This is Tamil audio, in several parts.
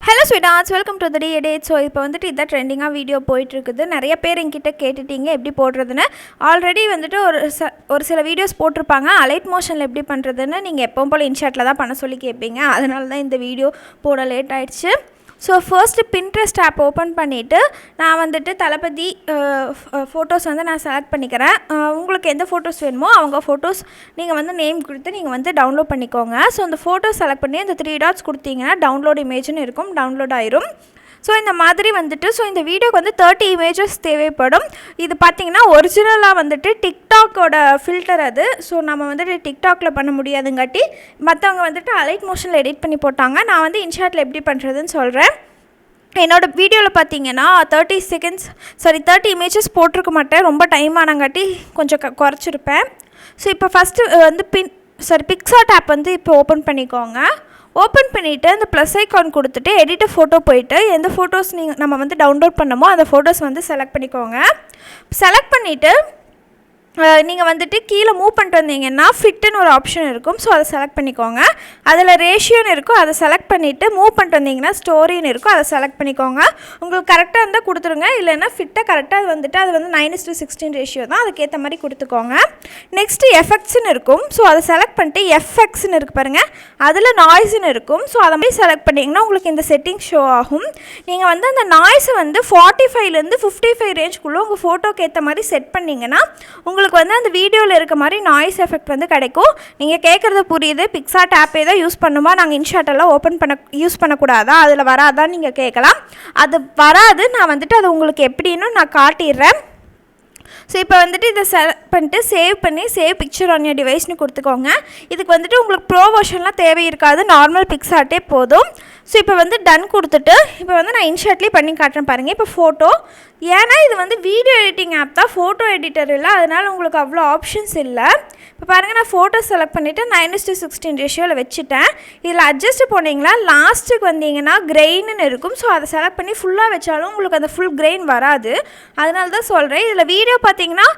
Hello sweethearts, welcome to the day edit. So இப்போ வந்துட்டு இத ட்ரெண்டிங்கா வீடியோ போயிட்டு இருக்குது. நிறைய பேர் என்கிட்ட கேட்டிட்டீங்க எப்படி போடுறதுன்னு. ஆல்ரெடி வந்துட்டு ஒரு சில வீடியோஸ் போட்டுருப்பாங்க. அலைட் மோஷன்ல எப்படி பண்றதுன்னு நீங்க எப்பவும் போல இன்ஷாட்ல தான் பண்ண சொல்லி கேட்பீங்க. அதனால தான் இந்த வீடியோ போட லேட் ஆயிடுச்சு. So first Pinterest app open பண்ணிவிட்டு நான் வந்துட்டு தளபதி ஃபோட்டோஸ் வந்து நான் செலக்ட் பண்ணிக்கிறேன். உங்களுக்கு எந்த ஃபோட்டோஸ் வேணுமோ அவங்க ஃபோட்டோஸ் நீங்கள் வந்து நேம் கொடுத்து நீங்கள் வந்து டவுன்லோட் பண்ணிக்கோங்க. ஸோ அந்த ஃபோட்டோஸ் செலக்ட் பண்ணி அந்த 3 டாட்ஸ் கொடுத்தீங்கன்னா டவுன்லோட் இமேஜ்னு இருக்கும், டவுன்லோட் ஆயிரும். ஸோ இந்த மாதிரி வந்துட்டு இந்த வீடியோக்கு வந்து 30 இமேஜஸ் தேவைப்படும். இது பார்த்திங்கன்னா ஒரிஜினலாக வந்துட்டு டிக்டாக்கோட ஃபில்டர் அது. ஸோ நம்ம வந்துட்டு டிக்டாக்கில் பண்ண முடியாதுங்காட்டி மற்றவங்க வந்துட்டு அலைட் மோஷனில் எடிட் பண்ணி போட்டாங்க. நான் வந்து இன்ஷாட்டில் எப்படி பண்ணுறதுன்னு சொல்கிறேன். என்னோடய வீடியோவில் பார்த்தீங்கன்னா 30 இமேஜஸ் போட்டிருக்க மாட்டேன், ரொம்ப டைம் ஆனங்காட்டி கொஞ்சம் குறைச்சிருப்பேன். ஸோ இப்போ ஃபஸ்ட்டு வந்து பிக்சாட் ஆப் வந்து இப்போ ஓப்பன் பண்ணிக்கோங்க. ஓப்பன் பண்ணிவிட்டு அந்த ப்ளஸ் ஐக்கான் கொடுத்துட்டு எடிட் ஃபோட்டோ போயிட்டு எந்த ஃபோட்டோஸ் நம்ம வந்து டவுன்லோட் பண்ணமோ அந்த ஃபோட்டோஸ் வந்து செலக்ட் பண்ணிக்கோங்க. செலக்ட் பண்ணிவிட்டு நீங்கள் வந்துட்டு கீழே மூவ் பண்ணிட்டு வந்தீங்கன்னா ஃபிட்டுன்னு ஒரு ஆப்ஷன் இருக்கும். ஸோ அதை செலக்ட் பண்ணிக்கோங்க. அதில் ரேஷியோன்னு இருக்கும், அதை செலக்ட் பண்ணிவிட்டு மூவ் பண்ணிட்டு வந்தீங்கன்னா ஸ்டோரின்னு இருக்கும், அதை செலக்ட் பண்ணிக்கோங்க. உங்களுக்கு கரெக்டாக இருந்தால் கொடுத்துருங்க, இல்லைன்னா ஃபிட்டை கரெக்டாக அது வந்து 9:16 ரேஷியோ தான், அதுக்கேற்ற மாதிரி கொடுத்துக்கோங்க. நெக்ஸ்ட்டு எஃபெக்ட்ஸ்ன்னு இருக்கும். ஸோ அதை செலக்ட் பண்ணிட்டு எஃப்எக்ஸ்ன்னு இருக்குது பாருங்கள், அதில் நாய்ஸ்ன்னு இருக்கும். ஸோ அதை மாதிரி செலக்ட் பண்ணிங்கன்னா உங்களுக்கு இந்த செட்டிங் ஷோ ஆகும். நீங்கள் வந்து அந்த நாய்ஸை வந்து 45லேருந்து 55 ரேஞ்சுக்குள்ளே உங்கள் ஃபோட்டோக்கு ஏற்ற மாதிரி செட் பண்ணிங்கன்னா உங்களுக்கு வந்து அந்த வீடியோவில் இருக்க மாதிரி நாய்ஸ் எஃபெக்ட் வந்து கிடைக்கும். நீங்கள் கேட்குறது புரியுது, பிக்சாட் ஆப்பே தான் யூஸ் பண்ணுமா, நாங்கள் இன்ஷாட்டெல்லாம் யூஸ் பண்ணக்கூடாதா, அதில் வராதான்னு நீங்கள் கேட்கலாம். அது வராது. நான் வந்துட்டு அது உங்களுக்கு எப்படின்னு நான் காட்டிடுறேன். ஸோ இப்போ வந்துட்டு இதை செலக்ட் பண்ணிட்டு சேவ் பிக்சர் ஆன் யோர் டிவைஸ்னு கொடுத்துக்கோங்க. இதுக்கு வந்துட்டு உங்களுக்கு ப்ரோ வெர்ஷன்லாம் தேவை இருக்காது, நார்மல் பிக்சாட்டே போதும். ஸோ இப்போ வந்து டன் கொடுத்துட்டு இப்போ வந்து நான் இன்ஷாட்லேயே பண்ணி காட்டுறேன் பாருங்கள். இப்போ ஃபோட்டோ, ஏன்னா இது வந்து வீடியோ எடிட்டிங் ஆப் தான், ஃபோட்டோ எடிட்டர் இல்லை, அதனால் உங்களுக்கு அவ்வளோ ஆப்ஷன்ஸ் இல்லை. இப்போ பாருங்கள், நான் ஃபோட்டோ செலக்ட் பண்ணிவிட்டு 9:16 ரேஷியோவில் வச்சுட்டேன். இதில் அட்ஜஸ்ட் போனீங்கன்னா லாஸ்ட்டுக்கு வந்தீங்கன்னா கிரெயின்னு இருக்கும். ஸோ அதை செலக்ட் பண்ணி ஃபுல்லாக வச்சாலும் உங்களுக்கு அந்த ஃபுல் கிரெயின் வராது, அதனால தான் சொல்கிறேன். இதில் வீடியோ பார்த்தீங்கன்னா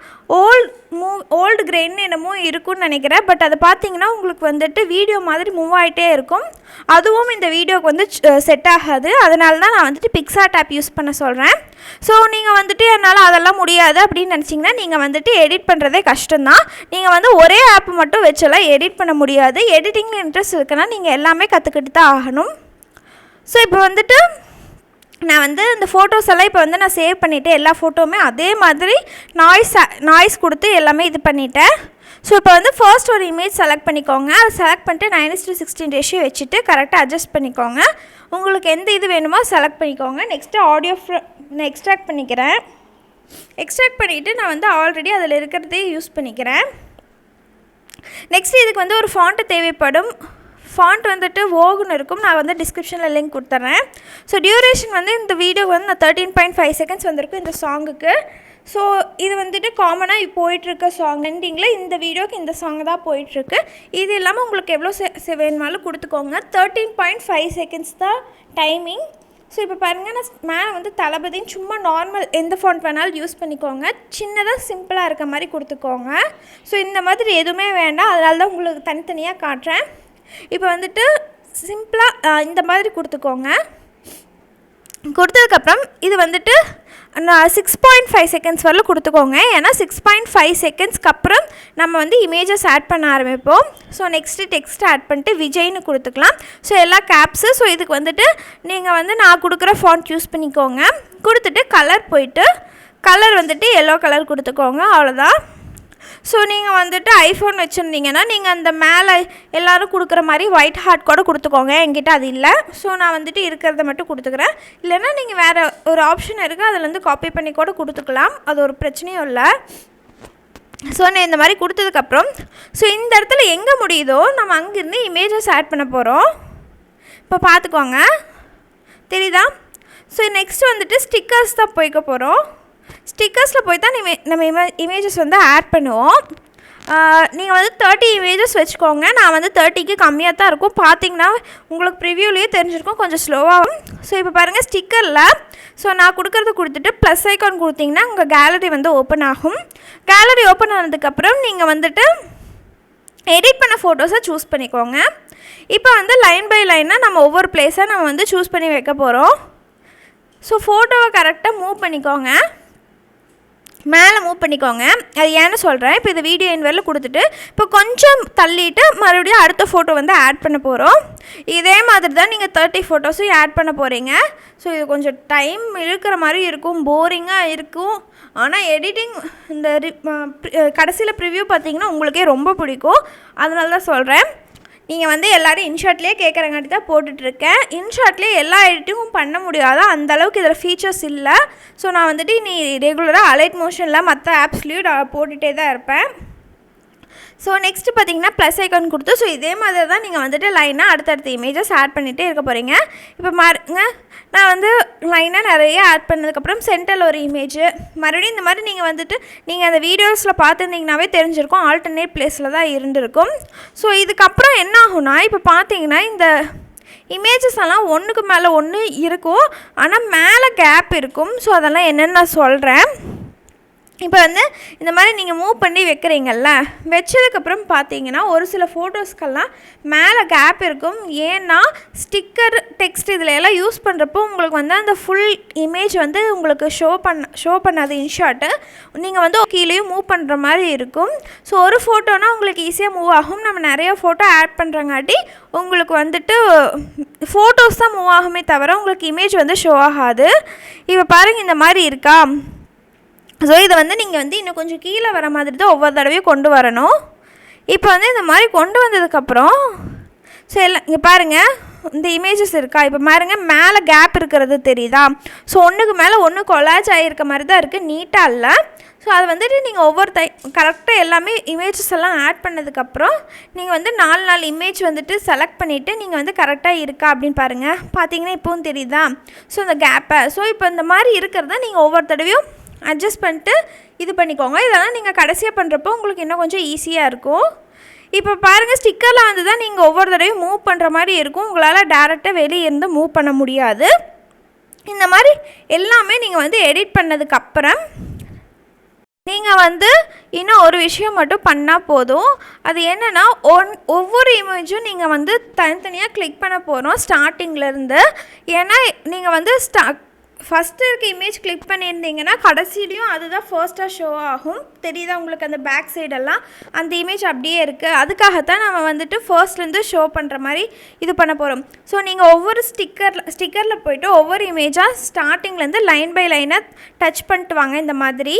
ஓல்டு கிரெயின் என்னமோ இருக்குன்னு நினைக்கிறேன். பட் அதை பார்த்தீங்கன்னா உங்களுக்கு வந்துட்டு வீடியோ மாதிரி மூவ் ஆகிட்டே இருக்கும். அதுவும் இந்த வீடியோக்கு வந்து செட் ஆகாது, அதனால தான் நான் வந்துட்டு பிக்சாட் ஆப் யூஸ் பண்ண சொல்கிறேன். ஸோ நீங்கள் வந்துட்டு என்னால் அதெல்லாம் முடியாது அப்படின்னு நினச்சிங்கன்னா நீங்கள் வந்துட்டு எடிட் பண்ணுறதே கஷ்டம்தான். நீங்கள் வந்து ஒரே ஆப் மட்டும் வச்செல்லாம் எடிட் பண்ண முடியாது. எடிட்டிங்கில் இன்ட்ரெஸ்ட் இருக்குன்னா நீங்கள் எல்லாமே கற்றுக்கிட்டு தான் ஆகணும். ஸோ இப்போ வந்துட்டு நான் வந்து இந்த ஃபோட்டோஸ் எல்லாம் இப்போ வந்து நான் சேவ் பண்ணிவிட்டு எல்லா ஃபோட்டோவுமே அதே மாதிரி நாய்ஸ் கொடுத்து எல்லாமே இது பண்ணிட்டேன். ஸோ இப்போ வந்து ஃபர்ஸ்ட் ஒரு இமேஜ் செலக்ட் பண்ணிக்கோங்க. அதை செலக்ட் பண்ணிட்டு 9:16 ரேஷியோ வச்சுட்டு கரெக்டாக அட்ஜஸ்ட் பண்ணிக்கோங்க. உங்களுக்கு எந்த இது வேணுமோ செலக்ட் பண்ணிக்கோங்க. நெக்ஸ்ட்டு ஆடியோ நான் எக்ஸ்ட்ராக்ட் பண்ணிக்கிறேன். எக்ஸ்ட்ராக்ட் பண்ணிவிட்டு நான் வந்து ஆல்ரெடி அதில் இருக்கிறதே யூஸ் பண்ணிக்கிறேன். நெக்ஸ்ட்டு இதுக்கு வந்து ஒரு ஃபாண்ட்டு தேவைப்படும். ஃபாண்ட் வந்துட்டு வோகுன்னு இருக்கும், நான் வந்து டிஸ்கிரிப்ஷனில் லிங்க் கொடுத்துட்றேன். ஸோ டியூரேஷன் வந்து இந்த வீடியோ வந்து நான் 13.5 செகண்ட்ஸ் வந்திருக்கும் இந்த சாங்குக்கு. ஸோ இது வந்துட்டு காமனாக போயிட்டுருக்க சாங் எண்டிங்கில் இந்த வீடியோக்கு இந்த சாங் தான் போயிட்டுருக்கு. இது இல்லாமல் உங்களுக்கு எவ்வளோ வேணுமாலும் கொடுத்துக்கோங்க. 13.5 செகண்ட்ஸ் தான் டைமிங். ஸோ இப்போ பாருங்கள், நான் மேலே வந்து தளபதின்னு சும்மா நார்மல் எந்த ஃபாண்ட் வேணாலும் யூஸ் பண்ணிக்கோங்க. சின்னதாக சிம்பிளாக இருக்க மாதிரி கொடுத்துக்கோங்க. ஸோ இந்த மாதிரி எதுவுமே வேண்டாம், அதனால தான் உங்களுக்கு தனித்தனியாக காட்டுறேன். இப்போ வந்துட்டு சிம்பிளாக இந்த மாதிரி கொடுத்துக்கோங்க. கொடுத்ததுக்கப்புறம் இது வந்துட்டு நான் 6.5 செகண்ட்ஸ் வரல கொடுத்துக்கோங்க. ஏன்னா 6.5 செகண்ட்ஸ்க்கு அப்புறம் நம்ம வந்து இமேஜஸ் ஆட் பண்ண ஆரம்பிப்போம். ஸோ நெக்ஸ்ட்டு டெக்ஸ்ட் ஆட் பண்ணிட்டு விஜய்னு கொடுத்துக்கலாம். ஸோ எல்லா கேப்ஸு. ஸோ இதுக்கு வந்துட்டு நீங்கள் வந்து நான் கொடுக்குற ஃபாண்ட் யூஸ் பண்ணிக்கோங்க. கொடுத்துட்டு கலர் போயிட்டு கலர் வந்துட்டு எல்லோ கலர் கொடுத்துக்கோங்க, அவ்வளோதான். ஸோ நீங்கள் வந்துட்டு ஐஃபோன் வச்சுருந்தீங்கன்னா நீங்கள் அந்த மேலே எல்லோரும் கொடுக்குற மாதிரி ஒயிட் ஹார்ட் கூட கொடுத்துக்கோங்க. என்கிட்ட அது இல்லை, ஸோ நான் வந்துட்டு இருக்கிறத மட்டும் கொடுத்துக்கிறேன். இல்லைன்னா நீங்கள் வேறு ஒரு ஆப்ஷன் இருக்குது, அதில் வந்து காப்பி பண்ணி கூட கொடுத்துக்கலாம், அது ஒரு பிரச்சனையும் இல்லை. ஸோ நான் இந்த மாதிரி கொடுத்ததுக்கப்புறம் ஸோ இந்த இடத்துல எங்கே முடியுதோ நம்ம அங்கேருந்து இமேஜஸ் ஆட் பண்ண போகிறோம். இப்போ பார்த்துக்கோங்க, தெரியுதா? ஸோ நெக்ஸ்ட் வந்துட்டு ஸ்டிக்கர்ஸ் தான் போய்க்க போகிறோம். ஸ்டிக்கர்ஸில் போய் தான் நம்ம இமேஜஸ் வந்து ஆட் பண்ணுவோம். நீங்கள் வந்து 30 இமேஜஸ் வச்சுக்கோங்க. நான் வந்து 30க்கு கம்மியாக தான் இருக்கும். பார்த்தீங்கன்னா உங்களுக்கு ப்ரிவியூலேயே தெரிஞ்சிருக்கும், கொஞ்சம் ஸ்லோவாகும். ஸோ இப்போ பாருங்கள் ஸ்டிக்கரில் நான் கொடுக்குறது கொடுத்துட்டு ப்ளஸ் ஐக்கான் கொடுத்தீங்கன்னா உங்கள் கேலரி வந்து ஓப்பன் ஆகும். கேலரி ஓப்பன் ஆனதுக்கப்புறம் நீங்கள் வந்துட்டு எடிட் பண்ண ஃபோட்டோஸை சூஸ் பண்ணிக்கோங்க. இப்போ வந்து லைன் பை லைனாக நம்ம ஒவ்வொரு பிளேஸாக நம்ம வந்து சூஸ் பண்ணி வைக்க போகிறோம். ஸோ ஃபோட்டோவை கரெக்டாக மூவ் பண்ணிக்கோங்க, மேலே மூவ் பண்ணிக்கோங்க. அது ஏன்னு சொல்கிறேன். இப்போ இது வீடியோ என்வரில் கொடுத்துட்டு இப்போ கொஞ்சம் தள்ளிட்டு மறுபடியும் அடுத்த ஃபோட்டோ வந்து ஆட் பண்ண போகிறோம். இதே மாதிரி தான் நீங்கள் 30 ஃபோட்டோஸும் ஆட் பண்ண போகிறீங்க. ஸோ இது கொஞ்சம் டைம் இழுக்கிற மாதிரி இருக்கும், போரிங்காக இருக்கும். ஆனால் எடிட்டிங் இந்த கடைசியில் ப்ரிவ்யூ பார்த்திங்கன்னா உங்களுக்கே ரொம்ப பிடிக்கும். அதனால தான் சொல்கிறேன். நீங்கள் வந்து எல்லோரும் இன்ஷாட்லேயே கேட்குறங்காட்டி தான் போட்டுட்ருக்கேன். இன்ஷாட்லேயே எல்லா எடிட்டிங்கும் பண்ண முடியாத அந்தளவுக்கு இதில் ஃபீச்சர்ஸ் இல்லை. ஸோ நான் வந்துட்டு நீ ரெகுலராக அலைட் மோஷனில் மற்ற ஆப்ஸ்லேயும் நான் போட்டுகிட்டே தான் இருப்பேன். ஸோ நெக்ஸ்ட்டு பார்த்தீங்கன்னா ப்ளஸ் ஐக்கான் கொடுத்து ஸோ இதே மாதிரி தான் நீங்கள் வந்துட்டு லைனாக அடுத்தடுத்த இமேஜஸ் ஆட் பண்ணிகிட்டே இருக்க போகிறீங்க. இப்போ பாருங்க, நான் வந்து லைனாக நிறைய ஆட் பண்ணதுக்கப்புறம் சென்டரில் ஒரு இமேஜ் மறுபடியும் இந்த மாதிரி நீங்கள் வந்துட்டு நீங்கள் அந்த வீடியோஸில் பார்த்துருந்தீங்கன்னாவே தெரிஞ்சிருக்கும், ஆல்டர்னேட் பிளேஸில் தான் இருந்திருக்கும். ஸோ இதுக்கப்புறம் என்ன ஆகும்னா, இப்போ பார்த்தீங்கன்னா இந்த இமேஜஸ் எல்லாம் ஒன்றுக்கு மேலே ஒன்று இருக்கும், ஆனால் மேலே கேப் இருக்கும். ஸோ அதெல்லாம் என்னென்னு நான் சொல்கிறேன். இப்போ வந்து இந்த மாதிரி நீங்கள் மூவ் பண்ணி வைக்கிறீங்கல்ல, வச்சதுக்கப்புறம் பார்த்தீங்கன்னா ஒரு சில ஃபோட்டோஸ்க்கெல்லாம் மேலே கேப் இருக்கும். ஏன்னா ஸ்டிக்கர் டெக்ஸ்ட் இதில் எல்லாம் யூஸ் பண்ணுறப்போ உங்களுக்கு வந்து அந்த ஃபுல் இமேஜ் வந்து உங்களுக்கு ஷோ பண்ணாது இன்ஷாட்டு. நீங்கள் வந்து கீழேயும் மூவ் பண்ணுற மாதிரி இருக்கும். ஸோ ஒரு ஃபோட்டோனா உங்களுக்கு ஈஸியாக மூவ் ஆகும். நம்ம நிறைய ஃபோட்டோ ஆட் பண்ணுறங்காட்டி உங்களுக்கு வந்துட்டு ஃபோட்டோஸ் தான் மூவ் ஆகுமே தவிர உங்களுக்கு இமேஜ் வந்து ஷோ ஆகாது. இப்போ பாருங்கள், இந்த மாதிரி இருக்கா. ஸோ இதை வந்து நீங்கள் வந்து இன்னும் கொஞ்சம் கீழே வர மாதிரி தான் ஒவ்வொரு தடவையும் கொண்டு வரணும். இப்போ வந்து இந்த மாதிரி கொண்டு வந்ததுக்கப்புறம் ஸோ எல்லாம் இங்கே பாருங்கள், இந்த இமேஜஸ் இருக்கா. இப்போ பாருங்கள், மேலே கேப் இருக்கிறது தெரியுதா. ஸோ ஒன்றுக்கு மேலே ஒன்று கொலாஜ் ஆகிருக்க மாதிரி தான் இருக்குது, நீட்டாக இல்லை. ஸோ அது வந்துட்டு நீங்கள் ஒவ்வொரு கரெக்டாக எல்லாமே இமேஜஸ் எல்லாம் ஆட் பண்ணதுக்கப்புறம் நீங்கள் வந்து 4 இமேஜ் வந்துட்டு செலக்ட் பண்ணிவிட்டு நீங்கள் வந்து கரெக்டாக இருக்கா அப்படின்னு பாருங்கள். பார்த்தீங்கன்னா இப்போவும் தெரியுதா. ஸோ இந்த கேப்பை ஸோ இப்போ இந்த மாதிரி இருக்கிறத நீங்கள் ஒவ்வொரு தடவையும் அட்ஜஸ்ட் பண்ணிட்டு இது பண்ணிக்கோங்க. இதெல்லாம் நீங்கள் கடைசியாக பண்ணுறப்போ உங்களுக்கு இன்னும் கொஞ்சம் ஈஸியாக இருக்கும். இப்போ பாருங்கள், ஸ்டிக்கரில் வந்து தான் நீங்கள் ஒவ்வொரு தடவையும் மூவ் பண்ணுற மாதிரி இருக்கும். உங்களால் டேரெக்டாக வெளியே இருந்து மூவ் பண்ண முடியாது. இந்த மாதிரி எல்லாமே நீங்கள் வந்து எடிட் பண்ணதுக்கப்புறம் நீங்கள் வந்து இன்னும் ஒரு விஷயம் மட்டும் பண்ணால் போதும். அது என்னென்னா, ஒவ்வொரு இமேஜும் நீங்கள் வந்து தனித்தனியாக கிளிக் பண்ண போகிறோம் ஸ்டார்டிங்லேருந்து. ஏன்னா நீங்கள் வந்து ஃபஸ்ட்டு இருக்க இமேஜ் கிளிக் பண்ணியிருந்தீங்கன்னா கடைசிலையும் அதுதான் ஃபர்ஸ்ட்டாக ஷோ ஆகும். தெரியுதா உங்களுக்கு அந்த பேக் சைடெல்லாம் அந்த இமேஜ் அப்படியே இருக்குது. அதுக்காகத்தான் நம்ம வந்துட்டு ஃபர்ஸ்ட்லேருந்து ஷோ பண்ணுற மாதிரி இது பண்ண போகிறோம். ஸோ நீங்கள் ஒவ்வொரு ஸ்டிக்கரில் போய்ட்டு ஒவ்வொரு இமேஜாக ஸ்டார்டிங்லேருந்து லைன் பை லைனாக டச் பண்ணிட்டு வாங்க இந்த மாதிரி.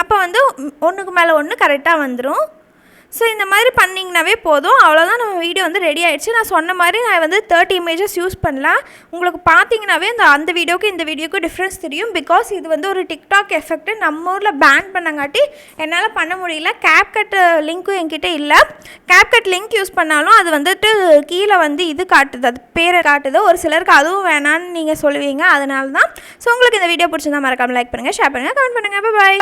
அப்போ வந்து ஒன்றுக்கு மேலே ஒன்று கரெக்டாக வந்துடும். ஸோ இந்த மாதிரி பண்ணிங்கனாவே போதும். அவ்வளோதான், நம்ம வீடியோ வந்து ரெடி ஆகிடுச்சு. நான் சொன்ன மாதிரி நான் வந்து 30 இமேஜஸ் யூஸ் பண்ணலாம். உங்களுக்கு பார்த்தீங்கன்னாவே அந்த வீடியோக்கு இந்த வீடியோக்கு டிஃப்ரென்ஸ் தெரியும். பிகாஸ் இது வந்து ஒரு டிக்டாக் எஃபெக்ட் நம்ம ஊரில் பேன் பண்ணங்காட்டி என்னால் பண்ண முடியல. கேப்கட் லிங்க்கும் என்கிட்ட இல்லை. கேப்கட் லிங்க் யூஸ் பண்ணாலும் அது வந்துட்டு கீழே வந்து இது காட்டுது, அது பேரை காட்டுது. ஒரு சிலருக்கு அதுவும் வேணான்னு நீங்கள் சொல்லுவீங்க. அதனால தான். ஸோ உங்களுக்கு இந்த வீடியோ பிடிச்சிருந்தா மறக்காமல் லைக் பண்ணுங்கள், ஷேர் பண்ணுங்கள், கமெண்ட் பண்ணுங்கள். பாய்.